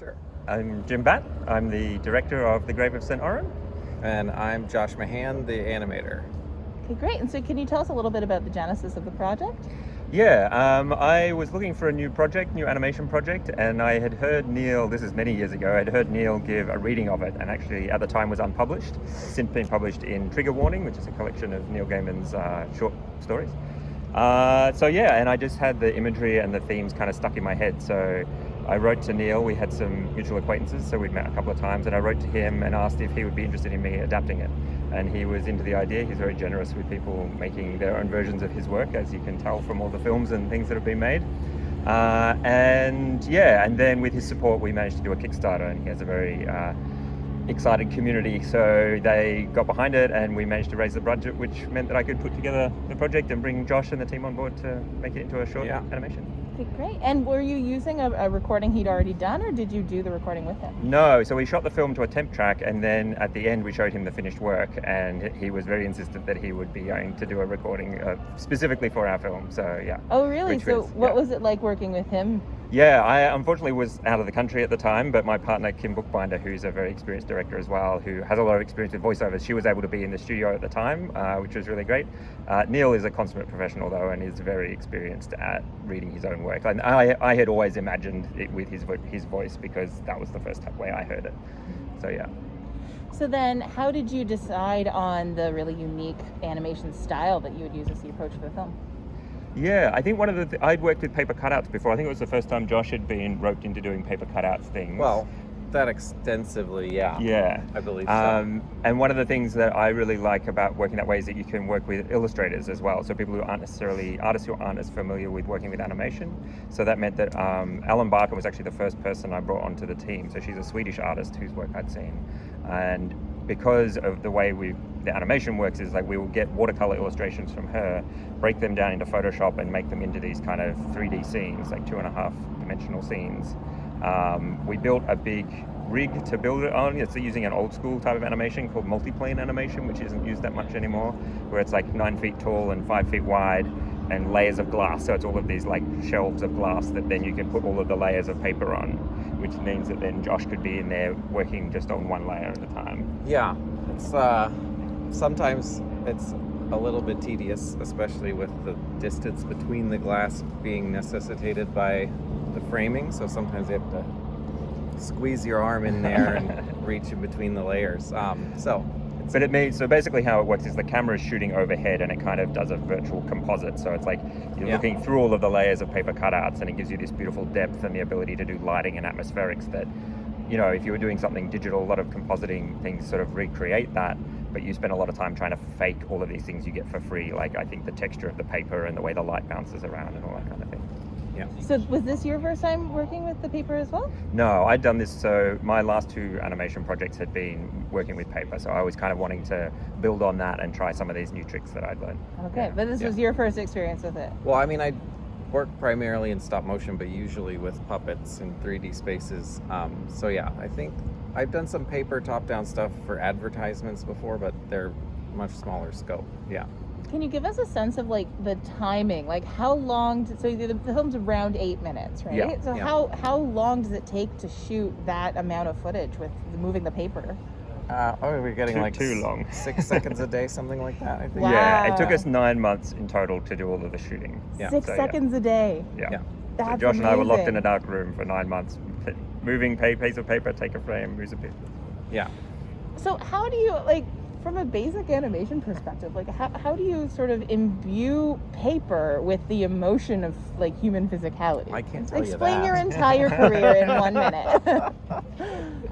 Sure. I'm Jim Batt. I'm the director of The Grave of St. Oran. And I'm Josh Mahan, the animator. Okay, great. And so can you tell us a little bit about the genesis of the project? Yeah, I was looking for a new animation project, and I had heard Neil, this is many years ago, I'd heard Neil give a reading of it, and actually at the time was unpublished, since been published in Trigger Warning, which is a collection of Neil Gaiman's short stories. And I just had the imagery and the themes kind of stuck in my head, so I wrote to Neil. We had some mutual acquaintances, so we'd met a couple of times, and I wrote to him and asked if he would be interested in me adapting it. And he was into the idea. He's very generous with people making their own versions of his work, as you can tell from all the films and things that have been made. And then with his support, we managed to do a Kickstarter, and he has a very excited community, so they got behind it, and we managed to raise the budget, which meant that I could put together the project and bring Josh and the team on board to make it into a short animation. Okay, great. And were you using a recording he'd already done, or did you do the recording with him? No, so we shot the film to a temp track, and then at the end we showed him the finished work, and he was very insistent that he would be going to do a recording specifically for our film. So yeah. Oh really? So what was it like working with him? Yeah, I unfortunately was out of the country at the time, but my partner Kim Bookbinder, who's a very experienced director as well, who has a lot of experience with voiceovers, she was able to be in the studio at the time, which was really great. Neil is a consummate professional though, and is very experienced at reading his own work. And I had always imagined it with his voice, because that was the first way I heard it. So yeah. So then how did you decide on the really unique animation style that you would use as the approach for the film? Yeah, I think one of I'd worked with paper cutouts before. I think it was the first time Josh had been roped into doing paper cutouts things. Well, that extensively, yeah. Yeah. I believe so. And one of the things that I really like about working that way is that you can work with illustrators as well. So people who aren't necessarily artists who aren't as familiar with working with animation. So that meant that Ellen Barker was actually the first person I brought onto the team. So she's a Swedish artist whose work I'd seen. And because of the way the animation works is like we will get watercolor illustrations from her, break them down into Photoshop and make them into these kind of 3D scenes, like 2.5 dimensional scenes. We built a big rig to build it on. It's using an old school type of animation called multiplane animation, which isn't used that much anymore, where it's like 9 feet tall and 5 feet wide and layers of glass. So it's all of these like shelves of glass that then you can put all of the layers of paper on, which means that then Josh could be in there working just on one layer at a time. Yeah, it's sometimes it's a little bit tedious, especially with the distance between the glass being necessitated by the framing. So sometimes you have to squeeze your arm in there and reach in between the layers. But it means, so basically how it works is the camera is shooting overhead and it kind of does a virtual composite. So it's like you're looking through all of the layers of paper cutouts, and it gives you this beautiful depth and the ability to do lighting and atmospherics that, you know, if you were doing something digital, a lot of compositing things sort of recreate that, but you spend a lot of time trying to fake all of these things you get for free. Like I think the texture of the paper and the way the light bounces around and all that kind of thing. Yeah. So was this your first time working with the paper as well? No, I'd done this, so my last 2 animation projects had been working with paper, so I was kind of wanting to build on that and try some of these new tricks that I'd learned. Okay, but this was your first experience with it? Well, I mean, I work primarily in stop motion, but usually with puppets in 3D spaces. So yeah, I think I've done some paper top-down stuff for advertisements before, but they're much smaller scope. Yeah. Can you give us a sense of like the timing? Like how long, so the film's around 8 minutes, right? Yeah. So how long does it take to shoot that amount of footage with moving the paper? We're getting too long. 6 seconds a day, something like that, I think. Wow. Yeah, it took us 9 months in total to do all of the shooting. Yeah. 6 seconds a day. Yeah. That's so Josh and I were locked in a amazing. dark room for 9 months, moving piece of paper, take a frame, use a piece. Yeah. So how do you, like, from a basic animation perspective, like how do you sort of imbue paper with the emotion of like human physicality? I can't tell you that. Explain your entire career in 1 minute.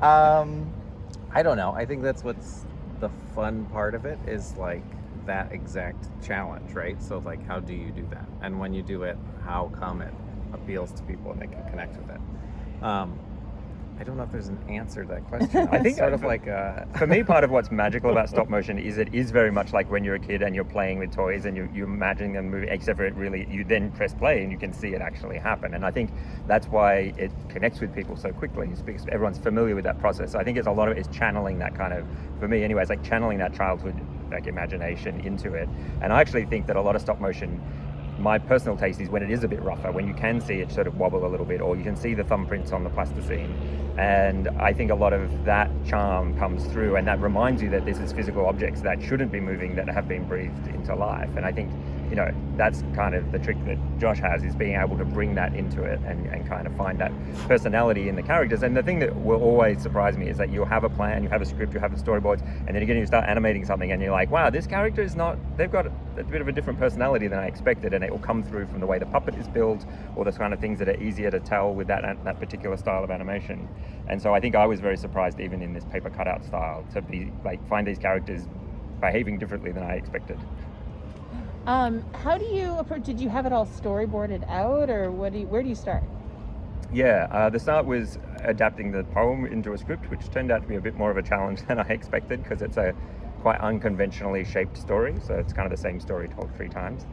I don't know. I think that's what's the fun part of it, is like that exact challenge, right? So like, how do you do that? And when you do it, how come it appeals to people and they can connect with it? I don't know if there's an answer to that question. I think sort of like for me, part of what's magical about stop motion is it is very much like when you're a kid and you're playing with toys and you're imagining them moving, except for it really, you then press play and you can see it actually happen. And I think that's why it connects with people so quickly, is because everyone's familiar with that process. So I think it's a lot of it is channeling that kind of, for me anyways, like channeling that childhood like imagination into it. And I actually think that a lot of stop motion my personal taste is when it is a bit rougher, when you can see it sort of wobble a little bit, or you can see the thumbprints on the plasticine. And I think a lot of that charm comes through, and that reminds you that this is physical objects that shouldn't be moving, that have been breathed into life. And I think, you know, that's kind of the trick that Josh has, is being able to bring that into it and kind of find that personality in the characters. And the thing that will always surprise me is that you'll have a plan, you have a script, you have the storyboards, and then again you start animating something and you're like, wow, this character is not, they've got a bit of a different personality than I expected, and it will come through from the way the puppet is built, or the kind of things that are easier to tell with that particular style of animation. And so I think I was very surprised, even in this paper cutout style, to be like, find these characters behaving differently than I expected. How do you approach? Did you have it all storyboarded out, or where do you start? Yeah, the start was adapting the poem into a script, which turned out to be a bit more of a challenge than I expected, because it's a quite unconventionally shaped story, so it's kind of the same story told 3 times.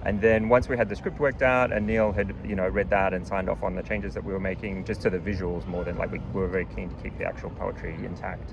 And then once we had the script worked out, and Neil had, you know, read that and signed off on the changes that we were making, just to the visuals more than, like, we were very keen to keep the actual poetry intact.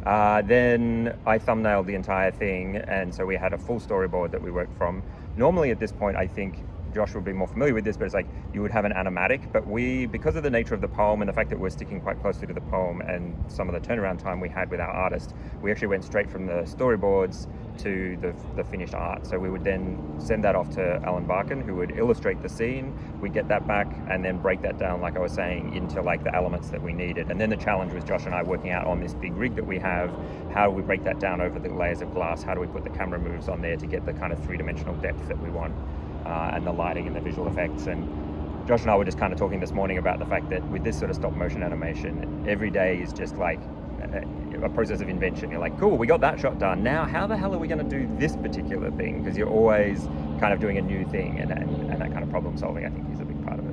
Then I thumbnailed the entire thing, and so we had a full storyboard that we worked from. Normally at this point, I think Josh would be more familiar with this, but it's like you would have an animatic, but we, because of the nature of the poem and the fact that we're sticking quite closely to the poem and some of the turnaround time we had with our artist, we actually went straight from the storyboards to the finished art. So we would then send that off to Alan Barkin, who would illustrate the scene. We'd get that back and then break that down, like I was saying, into like the elements that we needed. And then the challenge was Josh and I working out on this big rig that we have, how do we break that down over the layers of glass? How do we put the camera moves on there to get the kind of 3-dimensional depth that we want, and the lighting and the visual effects. And Josh and I were just kind of talking this morning about the fact that with this sort of stop motion animation, every day is just like a process of invention. You're like, cool, we got that shot done. Now, how the hell are we going to do this particular thing? Because you're always kind of doing a new thing, and that kind of problem solving, I think, is a big part of it.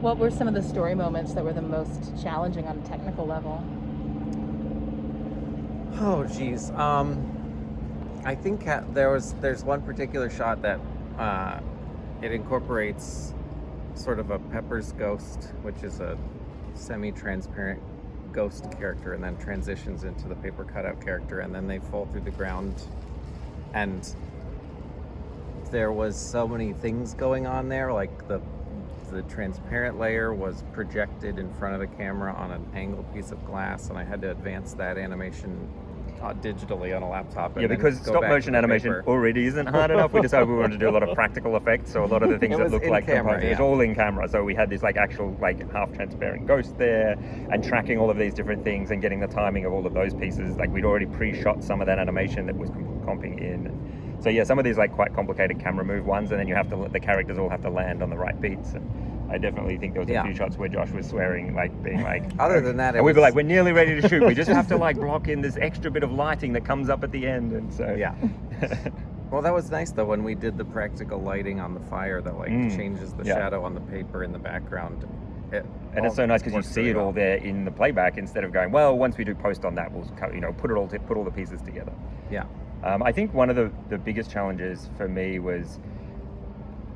What were some of the story moments that were the most challenging on a technical level? Oh, geez. I think there's one particular shot that it incorporates sort of a Pepper's ghost, which is a semi-transparent ghost character, and then transitions into the paper cutout character, and then they fall through the ground. And there was so many things going on there, like the transparent layer was projected in front of the camera on an angled piece of glass, and I had to advance that animation digitally on a laptop. And because stop motion animation already isn't hard enough. We decided we wanted to do a lot of practical effects, so a lot of the things that look like components, it was all in camera. So we had this like actual like half transparent ghost there, and tracking all of these different things and getting the timing of all of those pieces. Like we'd already pre-shot some of that animation that was comping in. So yeah, some of these like quite complicated camera move ones, and then you have to, the characters all have to land on the right beats. And I definitely think there was a few shots where Josh was swearing, like being like, other than that, and we'd be like, we're nearly ready to shoot. We just have to like block in this extra bit of lighting that comes up at the end. And so yeah. Well, that was nice though when we did the practical lighting on the fire that like changes the shadow on the paper in the background. And it's so nice because you see it all there in the playback instead of going, well, once we do post on that, we'll put all the pieces together. Yeah. I think one of the biggest challenges for me was,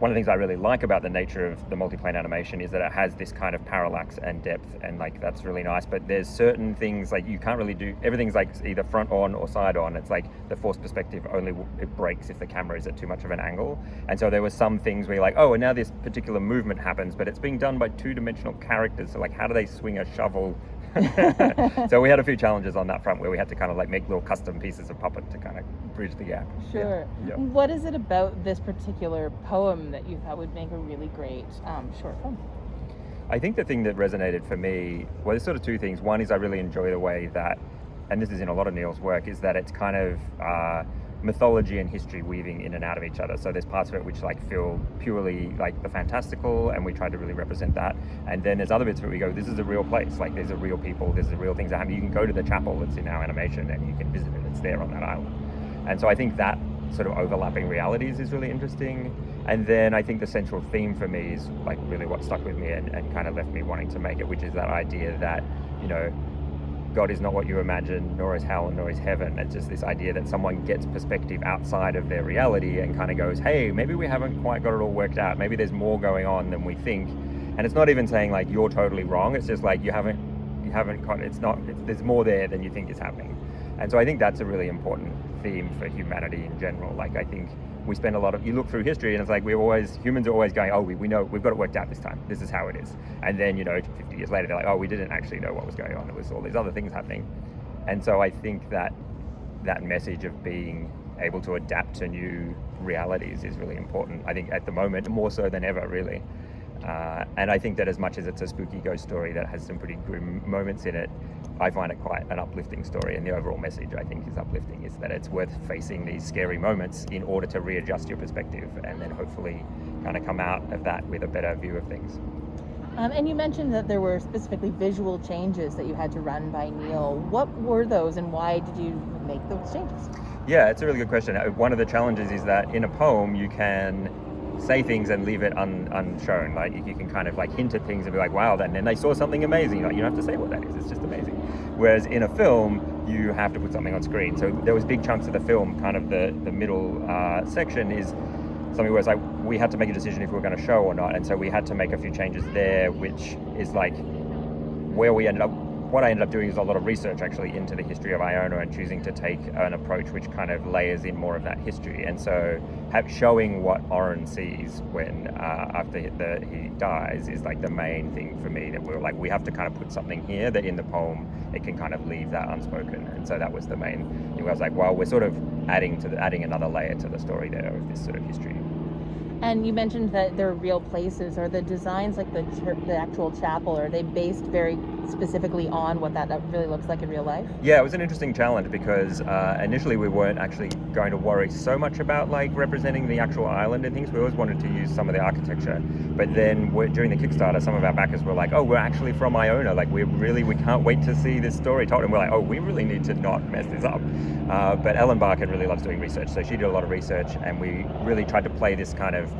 one of the things I really like about the nature of the multiplane animation is that it has this kind of parallax and depth, and like that's really nice. But there's certain things like you can't really do, everything's like either front on or side on. It's like the forced perspective only, it breaks if the camera is at too much of an angle. And so there were some things where you're like, oh, and now this particular movement happens, but it's being done by 2-dimensional characters. So like, how do they swing a shovel? So we had a few challenges on that front where we had to kind of like make little custom pieces of puppet to kind of bridge the gap. Sure. Yeah. What is it about this particular poem that you thought would make a really great short film? I think the thing that resonated for me, well, there's sort of 2 things. One is I really enjoy the way that, and this is in a lot of Neil's work, is that it's kind of mythology and history weaving in and out of each other. So there's parts of it which like feel purely like the fantastical, and we try to really represent that. And then there's other bits where we go, this is a real place, like there's a real people, there's a real things that happen. You can go to the chapel that's in our animation and you can visit it, it's there on that island. And so I think that sort of overlapping realities is really interesting. And then I think the central theme for me is like really what stuck with me and kind of left me wanting to make it, which is that idea that, you know, God is not what you imagine, nor is hell, nor is heaven. It's just this idea that someone gets perspective outside of their reality and kind of goes, hey, maybe we haven't quite got it all worked out. Maybe there's more going on than we think. And it's not even saying like you're totally wrong. It's just like you haven't got, there's more there than you think is happening. And so I think that's a really important theme for humanity in general. Like I think we spend you look through history and it's like humans are always going, oh, we know, we've got it worked out this time. This is how it is. And then, 50 years later, they're like, oh, we didn't actually know what was going on. It was all these other things happening. And so I think that message of being able to adapt to new realities is really important. I think at the moment, more so than ever, really. And I think that as much as it's a spooky ghost story that has some pretty grim moments in it, I find it quite an uplifting story. And the overall message, I think, is uplifting, is that it's worth facing these scary moments in order to readjust your perspective and then hopefully kind of come out of that with a better view of things. And you mentioned that there were specifically visual changes that you had to run by Neil. What were those and why did you make those changes? Yeah, it's a really good question. One of the challenges is that in a poem, you can say things and leave it unshown. Like you can kind of like hint at things and be like, wow, then they saw something amazing. Like you don't have to say what that is. It's just amazing. Whereas in a film, you have to put something on screen. So there was big chunks of the film, kind of the middle section is something where it's like we had to make a decision if we were going to show or not. And so we had to make a few changes there, which is like where we ended up. What I ended up doing is a lot of research actually into the history of Iona and choosing to take an approach which kind of layers in more of that history. And so showing what Oran sees when after he dies is like the main thing for me, that we were like, we have to kind of put something here that in the poem it can kind of leave that unspoken. And so that was the main thing. I was like, well, we're sort of adding another layer to the story there of this sort of history. And you mentioned that they're real places. Are the designs, like the actual chapel, are they based very specifically on what that really looks like in real life? Yeah, it was an interesting challenge because initially we weren't actually going to worry so much about like representing the actual island and things. We always wanted to use some of the architecture. But then during the Kickstarter, some of our backers were like, oh, we're actually from Iona. Like we can't wait to see this story told. And we're like, oh, we really need to not mess this up. But Ellen Barker really loves doing research. So she did a lot of research and we really tried to play this kind of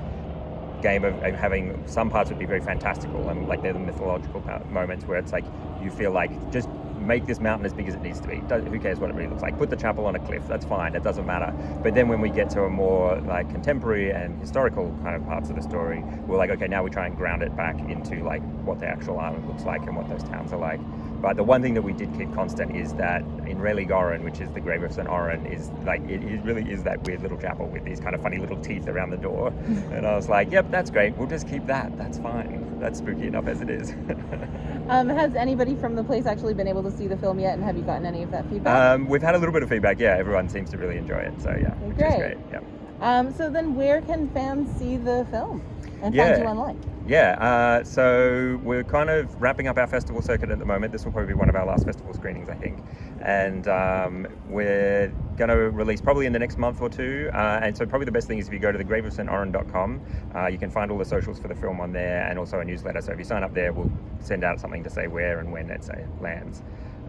game of having some parts would be very fantastical and like they're the mythological moments where it's like you feel like just make this mountain as big as it needs to be. Who cares what it really looks like? Put the chapel on a cliff, that's fine, it doesn't matter. But then when we get to a more like contemporary and historical kind of parts of the story, we're like, okay, now we try and ground it back into like what the actual island looks like and what those towns are like. But the one thing that we did keep constant is that in Rayleigh Goran, which is the grave of St. Oran, is like it really is that weird little chapel with these kind of funny little teeth around the door. And I was like, yep, that's great. We'll just keep that. That's fine. That's spooky enough as it is. Has anybody from the place actually been able to see the film yet, and have you gotten any of that feedback? We've had a little bit of feedback. Yeah, everyone seems to really enjoy it. So yeah, which is great. Yeah. So then, where can fans see the film and find you online? Yeah, so we're kind of wrapping up our festival circuit at the moment. This will probably be one of our last festival screenings, I think. And we're going to release probably in the next month or two. And so probably the best thing is if you go to thegraveofstoran.com, you can find all the socials for the film on there and also a newsletter. So if you sign up there, we'll send out something to say where and when it lands.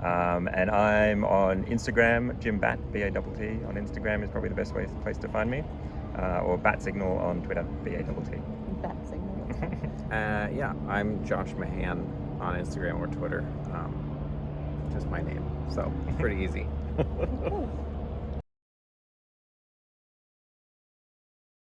And I'm on Instagram, Jim Batt, Batt on Instagram is probably the best place to find me. Or Bat Signal on Twitter, Batt. Bat Signal. Yeah, I'm Josh Mahan on Instagram or Twitter. Just my name, so pretty easy. Cool.